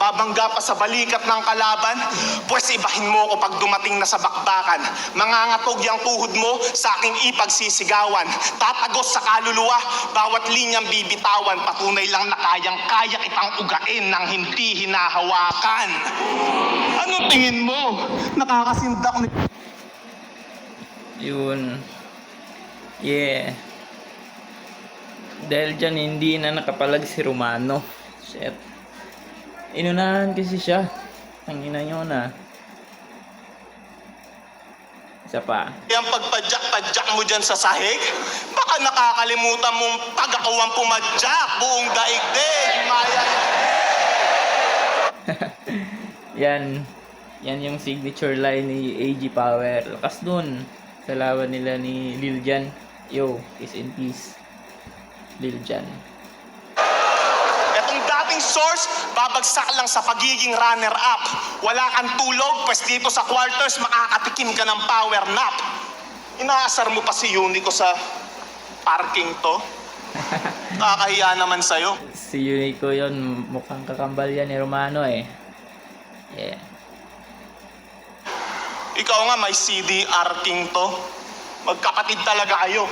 babangga pa sa balikat ng kalaban, pwes ibahin mo ko pag dumating na sa bakbakan. Mangangatog yung tuhod mo sa aking ipagsisigawan. Tatagos sa kaluluwa, bawat linyang bibitawan. Patunay lang na kayang-kaya kitang ugain ng hindi hinahawakan. Anong tingin mo? Nakakasindak ni... Yun. Yeah. Dahil dyan hindi na nakapalag si Romano. Shit. Inunahan kasi siya. Ang ina nyo na. Isa pa. Yung pagpadyak-padyak mo dyan sa sahig, baka nakakalimutan mong pag-akawang pumadyak buong daigdig. Maya. Yan. Yan yung signature line ni AG Power. Lakas dun. Sa laban nila ni Lil Jan. Yo, peace and peace. Lil Jan. Etong dating source, babagsak lang sa pagiging runner-up. Wala kang tulog, pues dito sa quarters, makakatikim ka ng power nap. Inaasar mo pa si Unico sa parking to? Kakahiya naman sa'yo. Si Unico yun, mukhang kakambal yan ni Romano eh. Yeah. Ikaw nga may CDR King to. Magkapatid talaga kayo.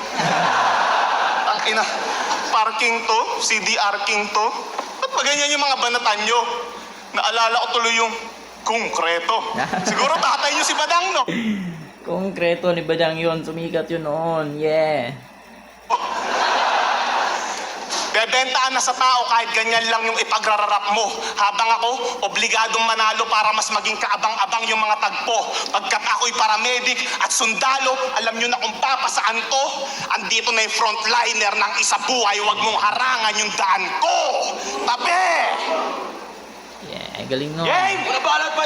Ang ina, parking to, CDR King to. Ba't ba ganyan yung mga banatan nyo? Naalala ko tuloy yung konkreto. Siguro tatay nyo si Badang, no? Konkreto ni Badang yun, sumikat yun noon. Yeah. Bebentaan na sa tao kahit ganyan lang yung ipagrararap mo. Habang ako, obligadong manalo para mas maging kaabang-abang yung mga tagpo. Pagkat ako'y paramedic at sundalo, alam nyo na kung papasaan to. Andito na yung frontliner ng isa buhay, huwag mong harangan yung daan ko. Tabi! Yeah, galing no. Yay! Nabalat pa